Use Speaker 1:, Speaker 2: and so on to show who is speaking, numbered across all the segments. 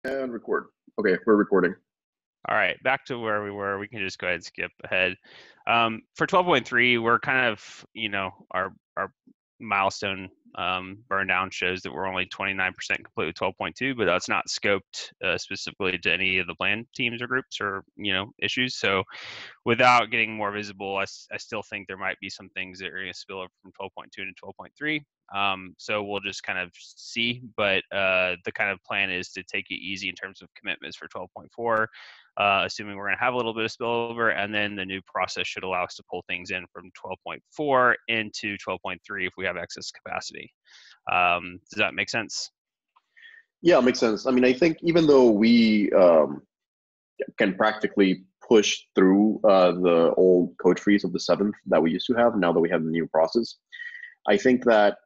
Speaker 1: And record. Okay, we're recording.
Speaker 2: All right, back to where we were. We can just go ahead and skip ahead. For 12.3, we're kind of, our milestone burn down shows that we're only 29% complete with 12.2, but that's not scoped specifically to any of the plan teams or groups or, issues. So without getting more visible, I still think there might be some things that are going to spill over from 12.2 to 12.3. So we'll just kind of see, but the kind of plan is to take it easy in terms of commitments for 12.4, assuming we're going to have a little bit of spillover, and then the new process should allow us to pull things in from 12.4 into 12.3 if we have excess capacity. Does that make sense?
Speaker 1: Yeah, it makes sense. I mean, I think even though we can practically push through the old code freeze of the 7th that we used to have, now that we have the new process, I think that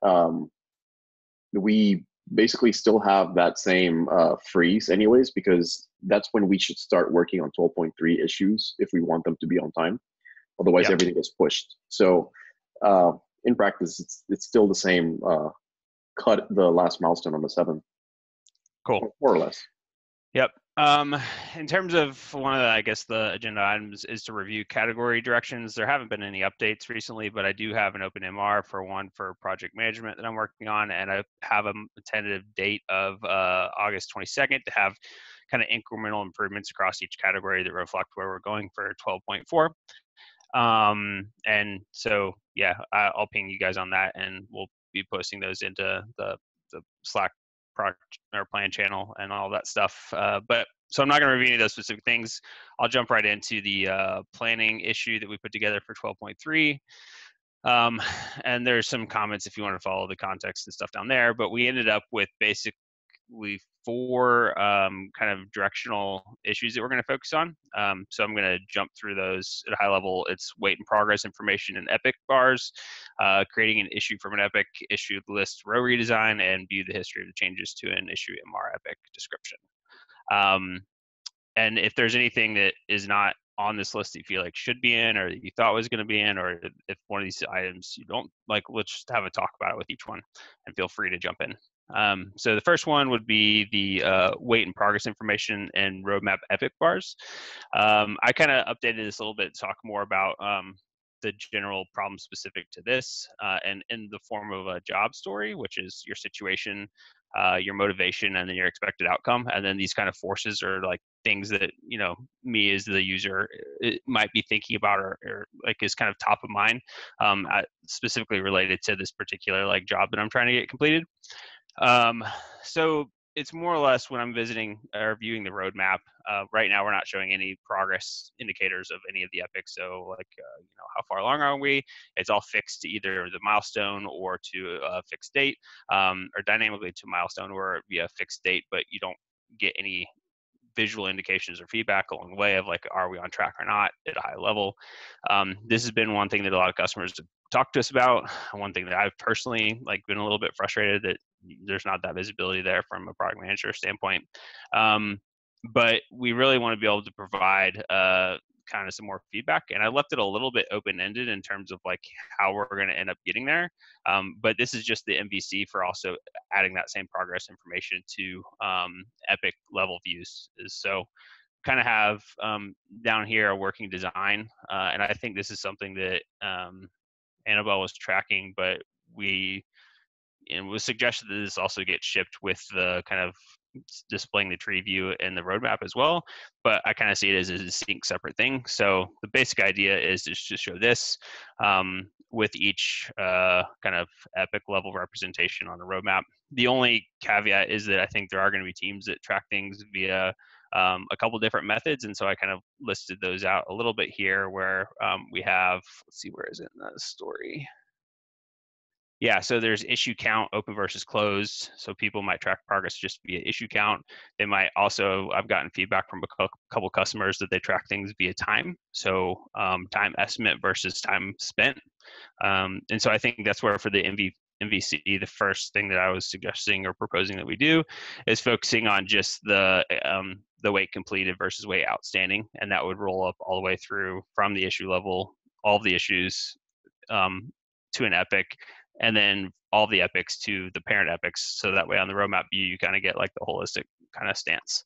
Speaker 1: we basically still have that same freeze anyways, because that's when we should start working on 12.3 issues if we want them to be on time. Otherwise,
Speaker 2: Yep.
Speaker 1: Everything gets pushed. So in practice, it's still the same cut the last milestone on the 7th.
Speaker 2: Cool.
Speaker 1: More or less.
Speaker 2: Yep. In terms of one of the agenda items is to review category directions. There haven't been any updates recently, but I do have an open MR for one for project management that I'm working on, and I have a tentative date of August 22nd to have kind of incremental improvements across each category that reflect where we're going for 12.4. And so, yeah, I'll ping you guys on that, and we'll be posting those into the Slack project or plan channel and all that stuff. But so I'm not going to review any of those specific things. I'll jump right into the planning issue that we put together for 12.3. And there's some comments if you want to follow the context and stuff down there. But we ended up with basically 4 kind of directional issues that we're going to focus on. So I'm going to jump through those at a high level. It's wait and progress information in Epic bars, creating an issue from an Epic issue list row redesign, and view the history of the changes to an issue MR Epic description. And if there's anything that is not on this list that you feel like should be in, or that you thought was going to be in, or if one of these items you don't like, let's just have a talk about it with each one, and feel free to jump in. So the first one would be the wait and progress information and roadmap epic bars. I kind of updated this a little bit to talk more about the general problem specific to this, and in the form of a job story, which is your situation, your motivation, and then your expected outcome. And then these kind of forces are like things that, me as the user might be thinking about, or like is kind of top of mind, specifically related to this particular like job that I'm trying to get completed. So it's more or less when I'm visiting or viewing the roadmap. Right now, we're not showing any progress indicators of any of the epics. So, like, how far along are we? It's all fixed to either the milestone or to a fixed date, or dynamically to milestone or via fixed date. But you don't get any visual indications or feedback along the way of like, are we on track or not at a high level? This has been one thing that a lot of customers have talked to us about. One thing that I've personally like been a little bit frustrated that there's not that visibility there from a product manager standpoint. But we really want to be able to provide kind of some more feedback, and I left it a little bit open-ended in terms of like how we're going to end up getting there. But this is just the MVC for also adding that same progress information to Epic level views. So kind of have down here a working design, and I think this is something that Annabelle was tracking, but it was suggested that this also gets shipped with the kind of displaying the tree view and the roadmap as well, but I kind of see it as a distinct separate thing. So the basic idea is to just show this with each kind of epic level representation on the roadmap. The only caveat is that I think there are going to be teams that track things via a couple different methods, and so I kind of listed those out a little bit here where we have, let's see, where is it in the story? Yeah, so there's issue count, open versus closed. So people might track progress just via issue count. They might also, I've gotten feedback from a couple customers that they track things via time. So time estimate versus time spent. And so I think that's where for the MVC, the first thing that I was suggesting or proposing that we do is focusing on just the wait completed versus wait outstanding. And that would roll up all the way through from the issue level, all of the issues to an epic. and then all the epics to the parent epics. So that way on the roadmap view, you kind of get like the holistic kind of stance.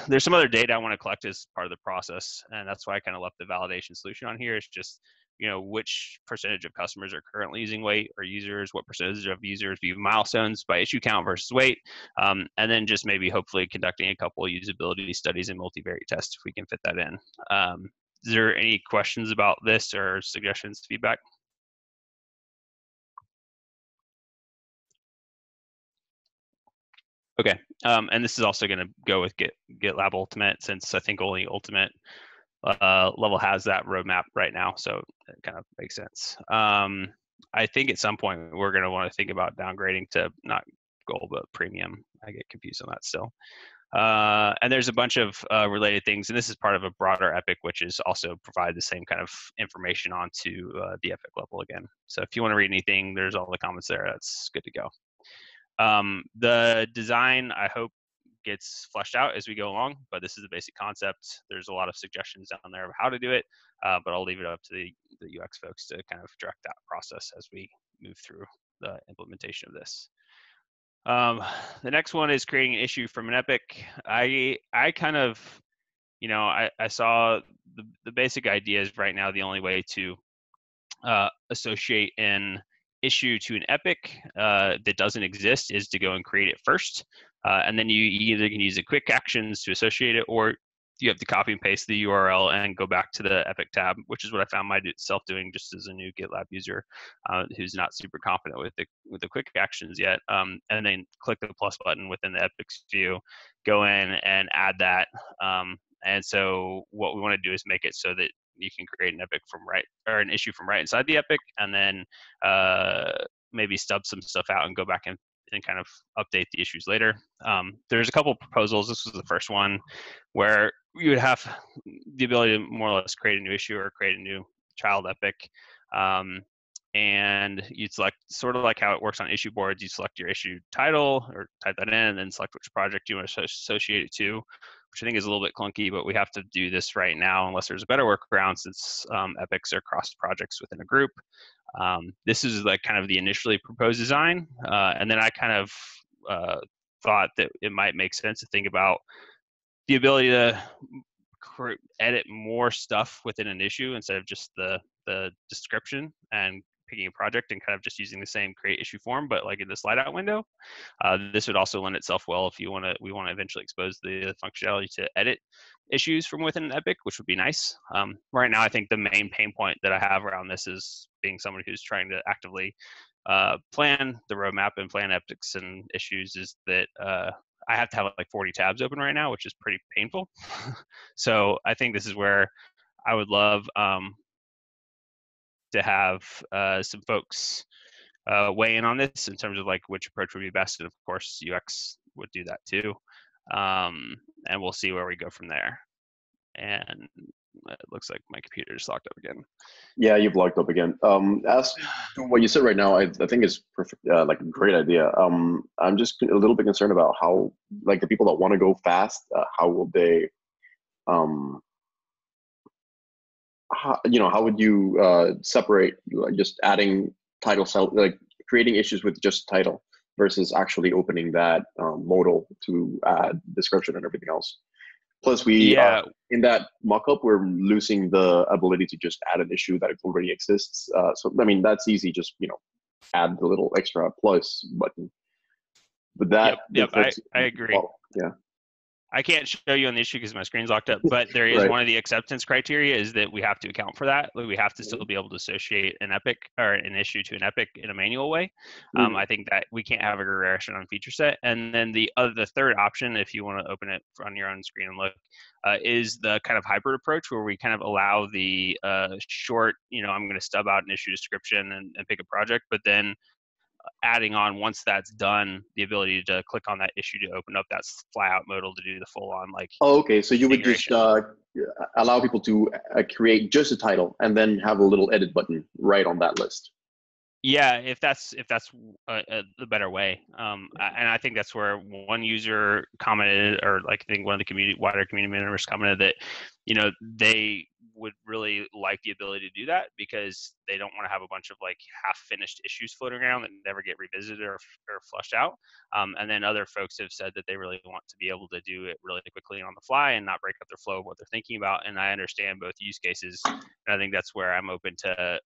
Speaker 2: There's some other data I want to collect as part of the process, and that's why I kind of left the validation solution on here. It's just, which percentage of customers are currently using weight or users, what percentage of users view milestones by issue count versus weight, and then just maybe hopefully conducting a couple of usability studies and multivariate tests if we can fit that in. Is there any questions about this or suggestions, feedback? Okay, and this is also going to go with GitLab Ultimate, since I think only Ultimate level has that roadmap right now, so it kind of makes sense. I think at some point we're going to want to think about downgrading to not gold but premium. I get confused on that still. And there's a bunch of related things, and this is part of a broader epic, which is also provide the same kind of information onto the epic level again. So if you want to read anything, there's all the comments there. That's good to go. The design, I hope, gets fleshed out as we go along, but this is the basic concept. There's a lot of suggestions down there of how to do it, but I'll leave it up to the UX folks to kind of direct that process as we move through the implementation of this. The next one is creating an issue from an epic. I kind of, I saw the basic idea is right now the only way to associate an issue to an epic that doesn't exist is to go and create it first. And then you either can use the quick actions to associate it, or you have to copy and paste the URL and go back to the epic tab, which is what I found myself doing just as a new GitLab user who's not super confident with the quick actions yet. And then click the plus button within the epics view, go in and add that. And so what we want to do is make it so that you can create an epic from right, or an issue from right inside the epic, and then maybe stub some stuff out and go back and kind of update the issues later. There's a couple proposals. This was the first one where you would have the ability to more or less create a new issue or create a new child epic. And you'd select, sort of like how it works on issue boards, you select your issue title or type that in, and then select which project you want to associate it to, which I think is a little bit clunky, but we have to do this right now unless there's a better workaround, since epics are cross projects within a group. This is like kind of the initially proposed design. And then I kind of thought that it might make sense to think about the ability to edit more stuff within an issue instead of just the description and picking a project and kind of just using the same create issue form, but like in the slide out window. This would also lend itself well if we want to eventually expose the functionality to edit issues from within an epic, which would be nice. Right now, I think the main pain point that I have around this is being someone who's trying to actively plan the roadmap and plan epics and issues is that I have to have like 40 tabs open right now, which is pretty painful. So I think this is where I would love to have some folks weigh in on this in terms of like which approach would be best. And of course, UX would do that too. And we'll see where we go from there. And it looks like my computer is locked up again.
Speaker 1: Yeah, you've locked up again. As to what you said right now, I think is perfect, like a great idea. I'm just a little bit concerned about how, like, the people that want to go fast, how will they, how would you separate like, just adding title cell, like creating issues with just title versus actually opening that modal to add description and everything else? Plus, we in that mockup, we're losing the ability to just add an issue that already exists. So, I mean, that's easy. Just add the little extra plus button. But that,
Speaker 2: yep, I agree.
Speaker 1: Well, yeah.
Speaker 2: I can't show you on the issue because my screen's locked up, but there is
Speaker 1: Right.
Speaker 2: One of the acceptance criteria is that we have to account for that. We have to still be able to associate an epic or an issue to an epic in a manual way. I think that we can't have a regression on feature set. And then the third option, if you want to open it on your own screen and look, is the kind of hybrid approach where we kind of allow the short, I'm going to stub out an issue description and pick a project, but then adding on, once that's done, the ability to click on that issue to open up that fly-out modal to do the full-on like.
Speaker 1: Oh, okay. So you would just allow people to create just a title and then have a little edit button right on that list.
Speaker 2: Yeah, if that's the better way, and I think that's where one user commented, or like I think one of the wider community members commented that, they would really like the ability to do that because they don't want to have a bunch of like half-finished issues floating around that never get revisited or flushed out. And then other folks have said that they really want to be able to do it really quickly and on the fly and not break up their flow of what they're thinking about. And I understand both use cases, and I think that's where I'm open to,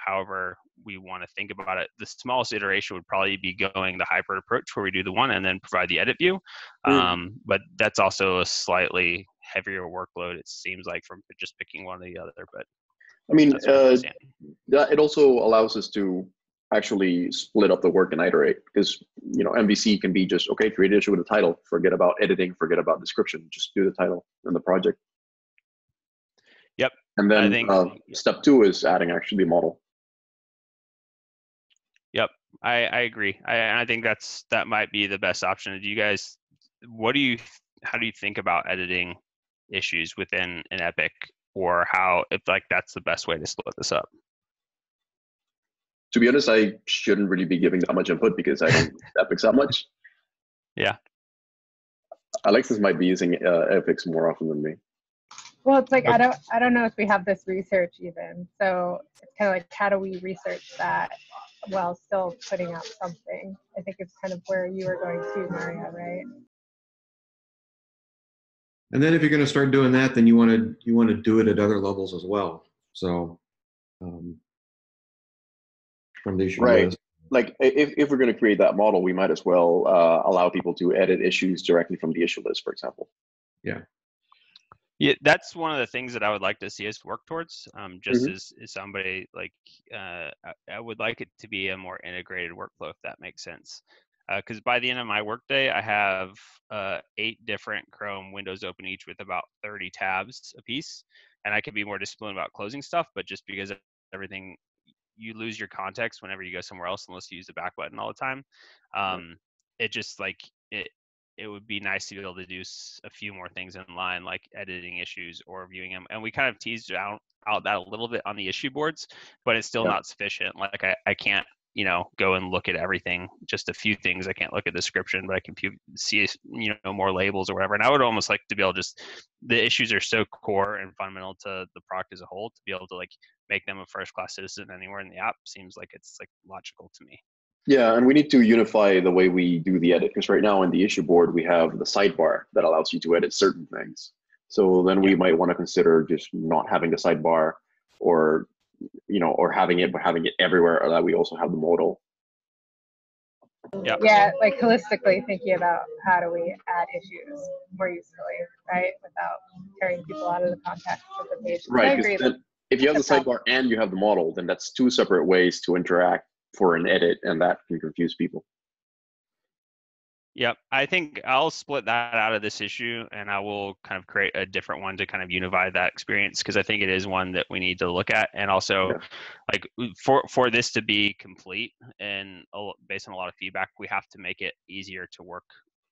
Speaker 2: however we want to think about it. The smallest iteration would probably be going the hybrid approach where we do the one and then provide the edit view. But that's also a slightly heavier workload, it seems like, from just picking one or the other. But
Speaker 1: I mean, it also allows us to actually split up the work and iterate, because MVC can be just, okay, create an issue with a title, forget about editing, forget about description, just do the title and the project.
Speaker 2: Yep.
Speaker 1: And then I think, step 2 is adding actually a model.
Speaker 2: Yep, I agree. I think that might be the best option. Do you guys, how do you think about editing issues within an epic, or how, if like that's the best way to split this up?
Speaker 1: To be honest, I shouldn't really be giving that much input because I don't use epics that much.
Speaker 2: Yeah.
Speaker 1: Alexis might be using epics more often than me.
Speaker 3: Well, it's like, okay. I don't know if we have this research even. So it's kind of like, how do we research that while still putting out something? I think it's kind of where you were going to, Maria, right?
Speaker 4: And then if you're going to start doing that, then you want to do it at other levels as well. So from the issue list.
Speaker 1: Like if we're going to create that model, we might as well allow people to edit issues directly from the issue list, for example.
Speaker 4: Yeah.
Speaker 2: Yeah, that's one of the things that I would like to see us work towards. Just as somebody, like, I would like it to be a more integrated workflow, if that makes sense. Because by the end of my workday, I have 8 different Chrome windows open, each with about 30 tabs a piece, and I could be more disciplined about closing stuff. But just because everything, you lose your context whenever you go somewhere else unless you use the back button all the time. It just like it would be nice to be able to do a few more things in line, like editing issues or viewing them. And we kind of teased out that a little bit on the issue boards, but it's still not sufficient. Like I can't, go and look at everything, just a few things. I can't look at the description, but I can see, more labels or whatever. And I would almost like to be able the issues are so core and fundamental to the product as a whole, to be able to like make them a first-class citizen anywhere in the app seems like it's like logical to me.
Speaker 1: Yeah, and we need to unify the way we do the edit, because right now in the issue board, we have the sidebar that allows you to edit certain things. So then we might want to consider just not having the sidebar, or having it, but having it everywhere, or that we also have the modal.
Speaker 3: Yeah, like holistically thinking about how do we add issues more usefully, right? Without tearing people out of the context of the page.
Speaker 1: Right, because if you have the sidebar and you have the model, then that's 2 separate ways to interact for an edit, and that can confuse people.
Speaker 2: Yep, I think I'll split that out of this issue, and I will kind of create a different one to kind of unify that experience, because I think it is one that we need to look at. And also, like for this to be complete and based on a lot of feedback, we have to make it easier to work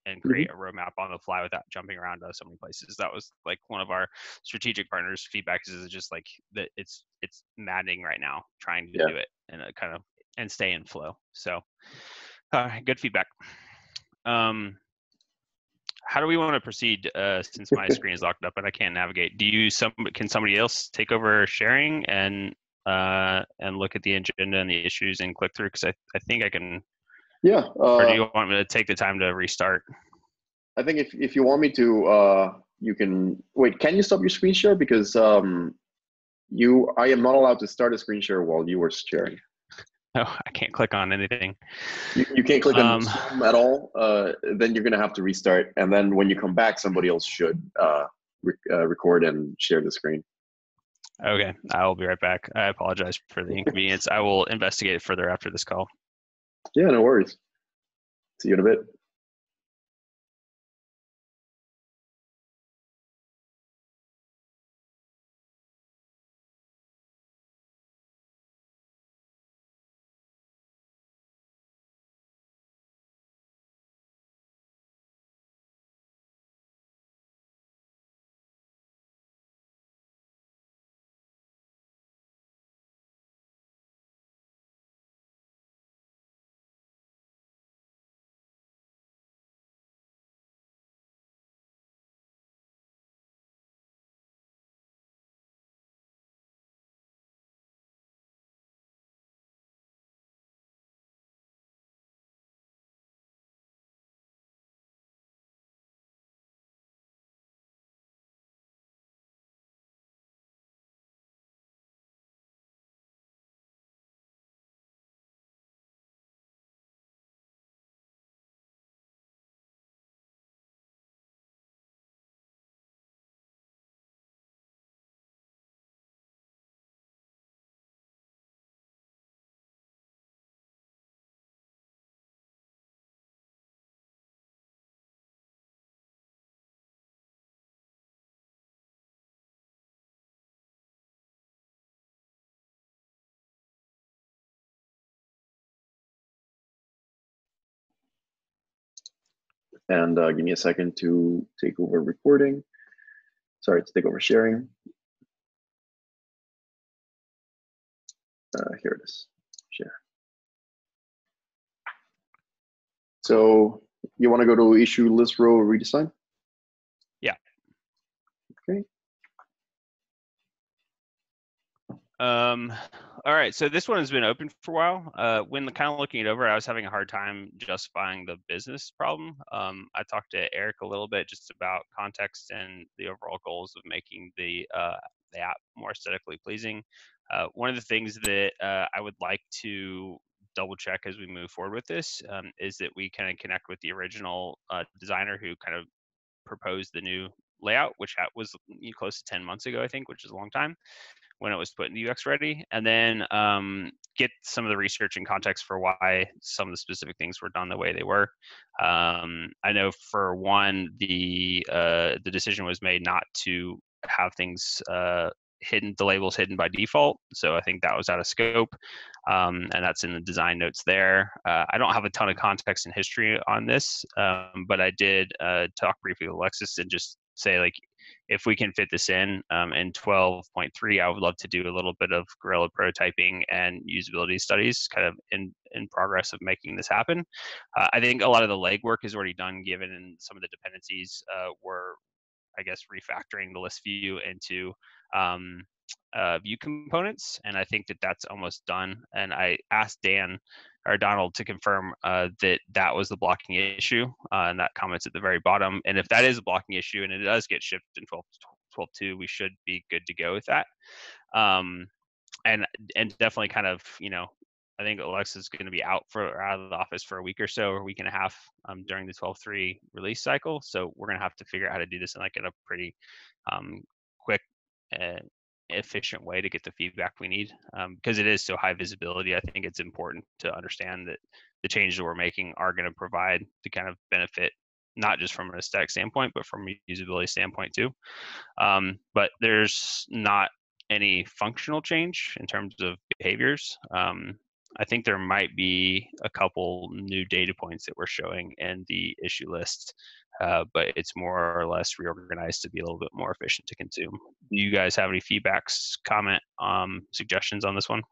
Speaker 2: and create a roadmap on the fly without jumping around to so many places. That was like one of our strategic partners' feedback, is just like that it's maddening right now trying to do it and kind of and stay in flow. So good feedback. How do we want to proceed since my screen is locked up and I can't navigate? Can somebody else take over sharing and look at the agenda and the issues and click through? Because I think I can. Yeah. Or do you want me to take the time to restart?
Speaker 1: I think if you want me to, you can wait. Can you stop your screen share? Because I am not allowed to start a screen share while you were sharing.
Speaker 2: No, I can't click on anything.
Speaker 1: You can't click on Zoom at all. Then you're going to have to restart. And then when you come back, somebody else should record and share the screen.
Speaker 2: Okay, I will be right back. I apologize for the inconvenience. I will investigate it further after this call.
Speaker 1: Yeah, no worries. See you in a bit. And give me a second to take over recording. Sorry, to take over sharing. Here it is, share. So you want to go to issue list row redesign?
Speaker 2: Yeah.
Speaker 1: Okay.
Speaker 2: All right, so this one has been open for a while. When kind of looking it over, I was having a hard time justifying the business problem. I talked to Eric a little bit just about context and the overall goals of making the app more aesthetically pleasing. One of the things that I would like to double check as we move forward with this is that we kind of connect with the original designer who kind of proposed the new layout, which was close to 10 months ago, I think, which is a long time, when it was put in UX Ready, and then get some of the research and context for why some of the specific things were done the way they were. I know for one, the decision was made not to have things hidden, the labels hidden by default. So I think that was out of scope, and that's in the design notes there. I don't have a ton of context and history on this, but I did talk briefly with Alexis and just say, like, if we can fit this in 12.3, I would love to do a little bit of guerrilla prototyping and usability studies kind of in progress of making this happen. I think a lot of the legwork is already done, given some of the dependencies were, I guess, refactoring the list view into view components, and I think that that's almost done. And I asked Dan or Donald to confirm that that was the blocking issue, and that comments at the very bottom. And if that is a blocking issue and it does get shipped in 12.2, we should be good to go with that. And definitely kind of, I think Alexa's going to be out of the office for a week or so, or a week and a half during the 12.3 release cycle. So we're going to have to figure out how to do this in like in a pretty quick and efficient way to get the feedback we need, because it is so high visibility. I think it's important to understand that the changes that we're making are going to provide the kind of benefit, not just from an aesthetic standpoint, but from a usability standpoint too. But there's not any functional change in terms of behaviors. I think there might be a couple new data points that we're showing in the issue list, but it's more or less reorganized to be a little bit more efficient to consume. Do you guys have any feedbacks, comment, suggestions on this one?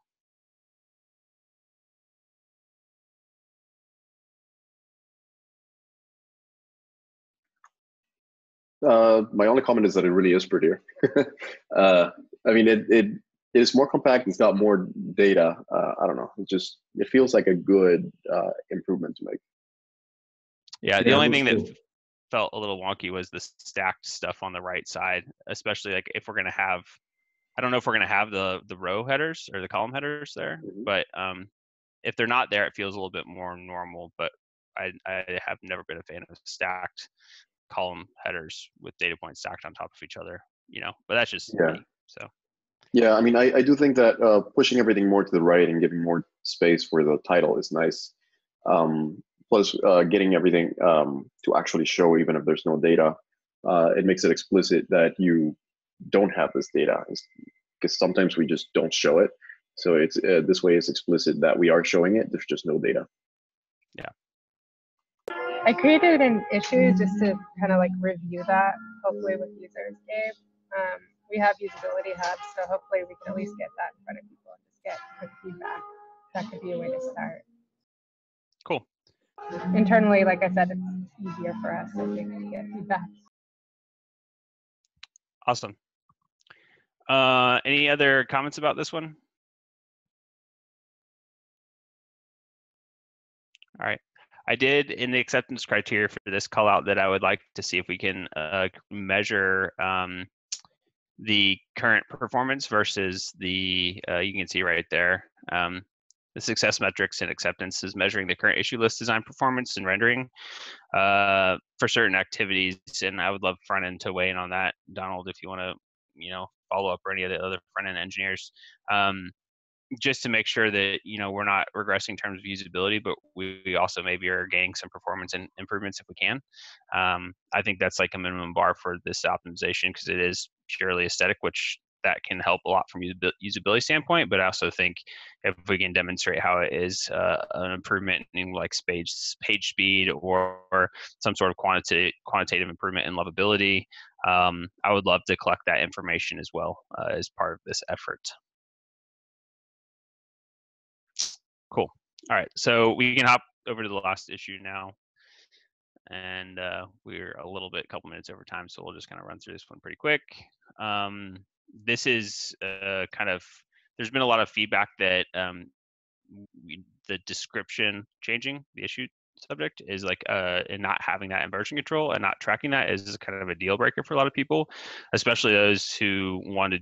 Speaker 1: My only comment is that it really is prettier. I mean, it is more compact. It's got more data. I don't know. It feels like a good improvement to make.
Speaker 2: Yeah, the only thing that felt a little wonky was the stacked stuff on the right side, especially like if we're going to have, I don't know if we're going to have the row headers or the column headers there, but if they're not there, it feels a little bit more normal. But I have never been a fan of stacked column headers with data points stacked on top of each other, but that's just me, so.
Speaker 1: Yeah, I mean, I do think that pushing everything more to the right and giving more space for the title is nice. Plus, getting everything to actually show, even if there's no data, it makes it explicit that you don't have this data, because sometimes we just don't show it. So it's this way it's explicit that we are showing it. There's just no data.
Speaker 2: Yeah.
Speaker 3: I created an issue just to kind of like review that, hopefully with users, Gabe. We have usability hubs, so hopefully we can at least get that in front of people and just get quick feedback. That could be a way to start.
Speaker 2: Cool.
Speaker 3: Internally, like I said, it's easier for us, I think, to get feedback.
Speaker 2: Awesome. Any other comments about this one? All right. I did in the acceptance criteria for this call out that I would like to see if we can measure the current performance versus the, you can see right there, the success metrics and acceptance is measuring the current issue list design performance and rendering for certain activities. And I would love front end to weigh in on that. Donald, if you want to, follow up, or any of the other front end engineers. Just to make sure that we're not regressing in terms of usability, but we also maybe are gaining some performance and improvements if we can. I think that's like a minimum bar for this optimization, because it is purely aesthetic, which that can help a lot from usability standpoint. But I also think if we can demonstrate how it is an improvement in like page speed or some sort of quantitative improvement in lovability, I would love to collect that information as well as part of this effort. Cool. All right, so we can hop over to the last issue now. And we're a couple minutes over time, so we'll just kind of run through this one pretty quick. This is there's been a lot of feedback that the description changing the issue subject is like and not having that in version control and not tracking that is kind of a deal breaker for a lot of people, especially those who want to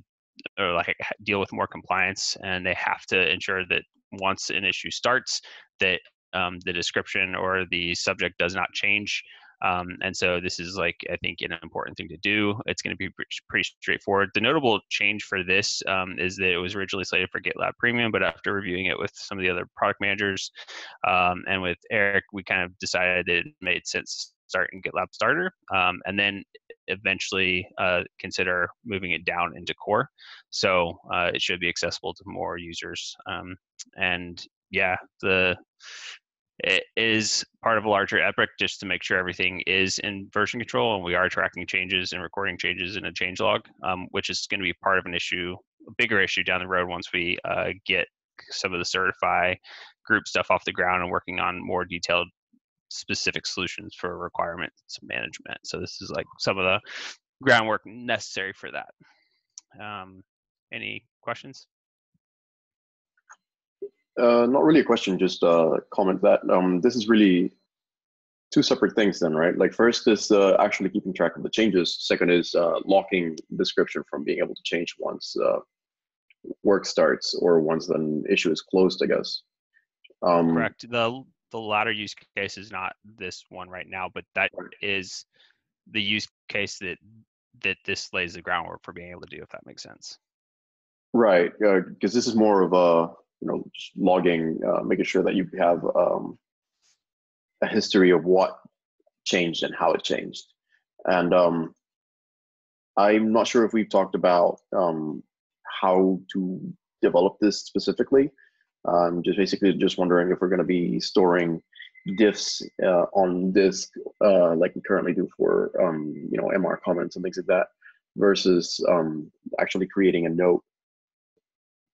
Speaker 2: or like deal with more compliance, and they have to ensure that once an issue starts that the description or the subject does not change. And so this is like, I think, an important thing to do. It's going to be pretty straightforward. The notable change for this is that it was originally slated for GitLab Premium, but after reviewing it with some of the other product managers and with Eric, we kind of decided that it made sense to start in GitLab Starter, and then eventually consider moving it down into Core. So it should be accessible to more users. And yeah, it is part of a larger epic just to make sure everything is in version control, and we are tracking changes and recording changes in a changelog, which is going to be part of a bigger issue down the road once we get some of the certify group stuff off the ground and working on more detailed specific solutions for requirements management. So this is like some of the groundwork necessary for that. Any questions?
Speaker 1: Not really a question, just a comment that this is really two separate things then, right? Like first is actually keeping track of the changes. Second is locking description from being able to change once work starts or once an issue is closed, I guess.
Speaker 2: Correct. The latter use case is not this one right now, but that is the use case that this lays the groundwork for being able to do, if that makes sense.
Speaker 1: Right, because this is more of a just logging, making sure that you have a history of what changed and how it changed. And I'm not sure if we've talked about how to develop this specifically. Just wondering if we're going to be storing diffs on disk like we currently do for MR comments and things like that, versus actually creating a note.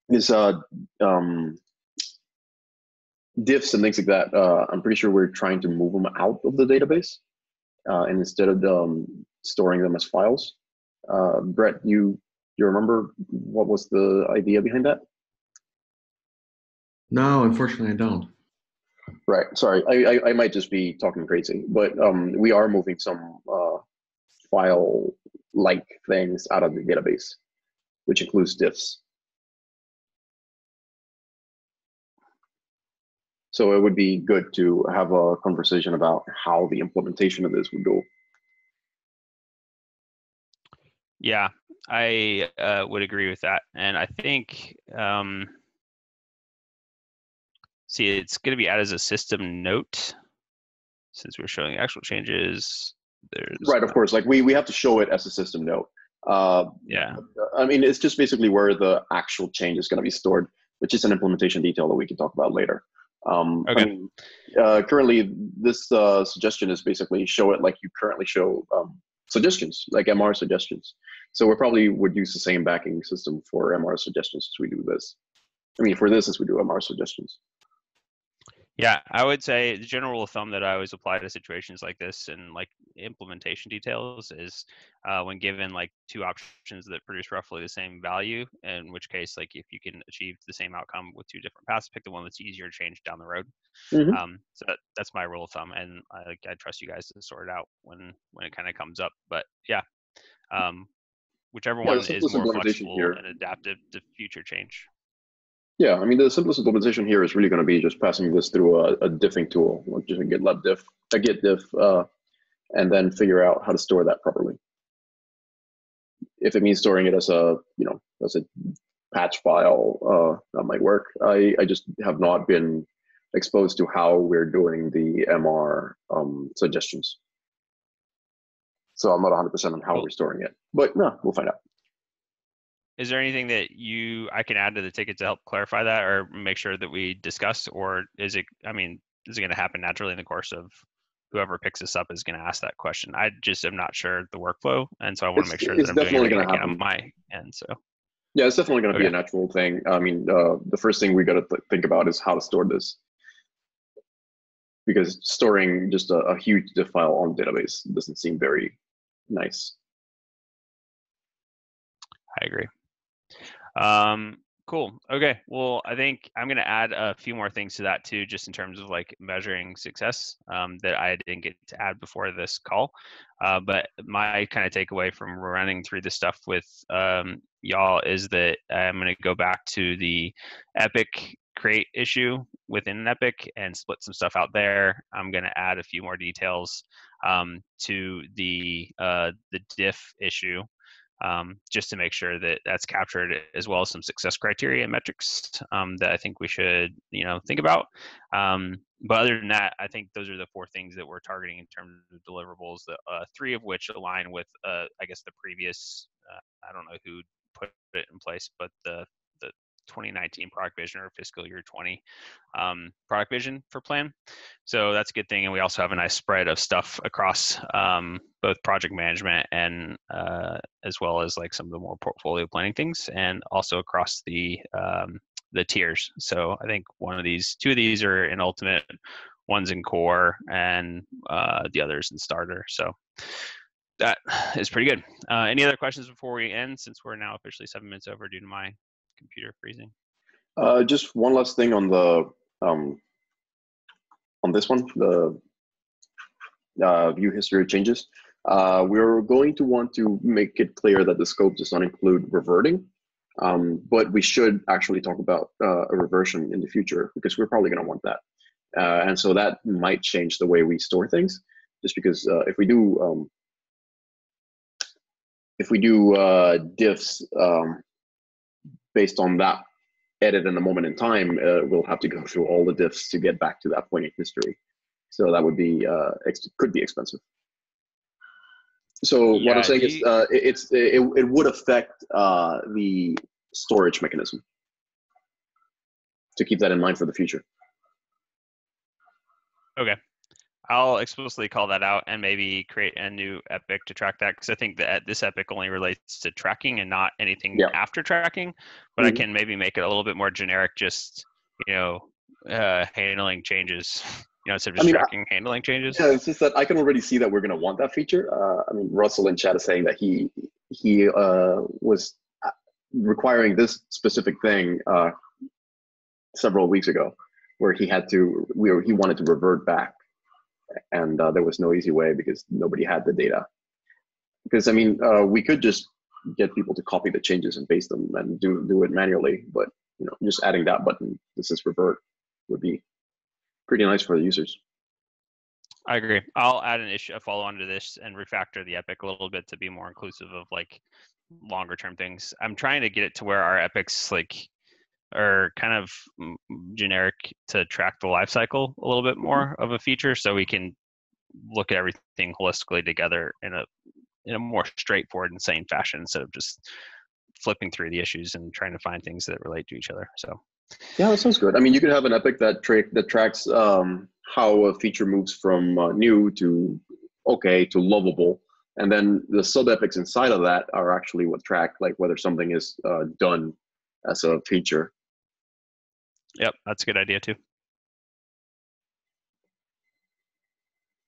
Speaker 1: Is diffs and things like that, I'm pretty sure we're trying to move them out of the database and instead of storing them as files. Brett, you remember what was the idea behind that?
Speaker 4: No, unfortunately, I don't.
Speaker 1: Right. Sorry, I might just be talking crazy, but we are moving some file-like things out of the database, which includes diffs. So it would be good to have a conversation about how the implementation of this would go.
Speaker 2: Yeah, I would agree with that. And I think, see, it's going to be added as a system note since we're showing actual changes.
Speaker 1: Right, of course. Like we have to show it as a system note.
Speaker 2: Yeah.
Speaker 1: I mean, it's just basically where the actual change is going to be stored, which is an implementation detail that we can talk about later.
Speaker 2: Okay.
Speaker 1: I mean, currently, this suggestion is basically show it like you currently show suggestions, like MR suggestions. So we probably would use the same backing system for MR suggestions as we do this. I mean, for this as we do MR suggestions.
Speaker 2: Yeah, I would say the general rule of thumb that I always apply to situations like this and like implementation details is when given like two options that produce roughly the same value, in which case, like if you can achieve the same outcome with two different paths, pick the one that's easier to change down the road.
Speaker 1: Mm-hmm.
Speaker 2: So that's my rule of thumb, and I trust you guys to sort it out when it kind of comes up. But yeah, whichever one is more flexible and adaptive to future change.
Speaker 1: Yeah, I mean, the simplest implementation here is really going to be just passing this through a diffing tool, like just a GitLab diff, a git diff, and then figure out how to store that properly. If it means storing it as a, as a patch file, that might work. I just have not been exposed to how we're doing the MR suggestions. So I'm not 100% on how we're storing it, but no, we'll find out.
Speaker 2: is there anything that I can add to the ticket to help clarify that or make sure that we discuss, or is it going to happen naturally in the course of whoever picks this up is going to ask that question? I just am not sure the workflow, and so I want to make sure that I'm doing everything I can on my end. So
Speaker 1: yeah, it's definitely going to be a natural thing. I mean, the first thing we got to think about is how to store this, because storing just a huge diff file on database doesn't seem very nice.
Speaker 2: I agree. Cool. Okay. Well, I think I'm going to add a few more things to that too, just in terms of like measuring success that I didn't get to add before this call. But my kind of takeaway from running through this stuff with y'all is that I'm going to go back to the Epic create issue within Epic and split some stuff out there. I'm going to add a few more details to the diff issue. Just to make sure that that's captured, as well as some success criteria and metrics that I think we should, think about. But other than that, I think those are the 4 things that we're targeting in terms of deliverables. 3 of which align with, I guess, the previous. I don't know who put it in place, but the 2019 product vision or fiscal year 20 product vision for plan. So that's a good thing. And we also have a nice spread of stuff across both project management and as well as like some of the more portfolio planning things, and also across the tiers. So I think 2 of these are in ultimate, one's in core, and the other's in starter. So that is pretty good. Any other questions before we end, since we're now officially 7 minutes over due to my computer freezing?
Speaker 1: Just one last thing on the on this one, the view history changes. We're going to want to make it clear that the scope does not include reverting, but we should actually talk about a reversion in the future, because we're probably going to want that. And so that might change the way we store things, just because if we do diffs based on that edit in a moment in time, we'll have to go through all the diffs to get back to that point in history. So that would be could be expensive. So what I'm saying is it would affect the storage mechanism. To keep that in mind for the future.
Speaker 2: Okay. I'll explicitly call that out and maybe create a new epic to track that, because I think that this epic only relates to tracking and not anything after tracking. But I can maybe make it a little bit more generic, just handling changes, instead of just tracking, handling changes.
Speaker 1: Yeah, it's just that I can already see that we're going to want that feature. I mean, Russell in chat is saying that he was requiring this specific thing several weeks ago, where he wanted to revert back. And there was no easy way because nobody had the data. Because I mean, we could just get people to copy the changes and paste them and do it manually, but just adding that button, this is revert, would be pretty nice for the users.
Speaker 2: I agree. I'll add a follow-on to this and refactor the epic a little bit to be more inclusive of like longer term things. I'm trying to get it to where our epics are kind of generic to track the life cycle a little bit more of a feature, so we can look at everything holistically together in a more straightforward and sane fashion, instead of just flipping through the issues and trying to find things that relate to each other. So
Speaker 1: yeah, that sounds good. I mean, you could have an epic that tracks how a feature moves from new to okay to lovable, and then the sub epics inside of that are actually what track like whether something is done as a feature.
Speaker 2: Yep, that's a good idea too.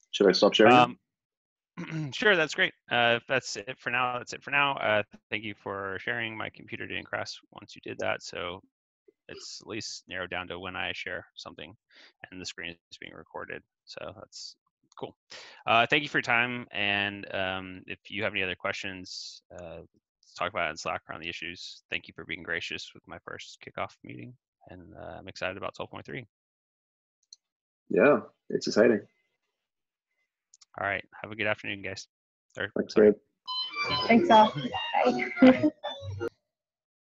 Speaker 1: Should I stop sharing?
Speaker 2: Sure, that's great. If that's it for now, that's it for now. Thank you for sharing. My computer didn't crash once you did that, so it's at least narrowed down to when I share something and the screen is being recorded. So that's cool. Thank you for your time. And if you have any other questions, let's talk about it in Slack around the issues. Thank you for being gracious with my first kickoff meeting. And I'm excited about 12.3.
Speaker 1: Yeah, it's exciting.
Speaker 2: All right. Have a good afternoon, guys.
Speaker 1: Thanks, Gabe.
Speaker 3: Thanks all. Bye.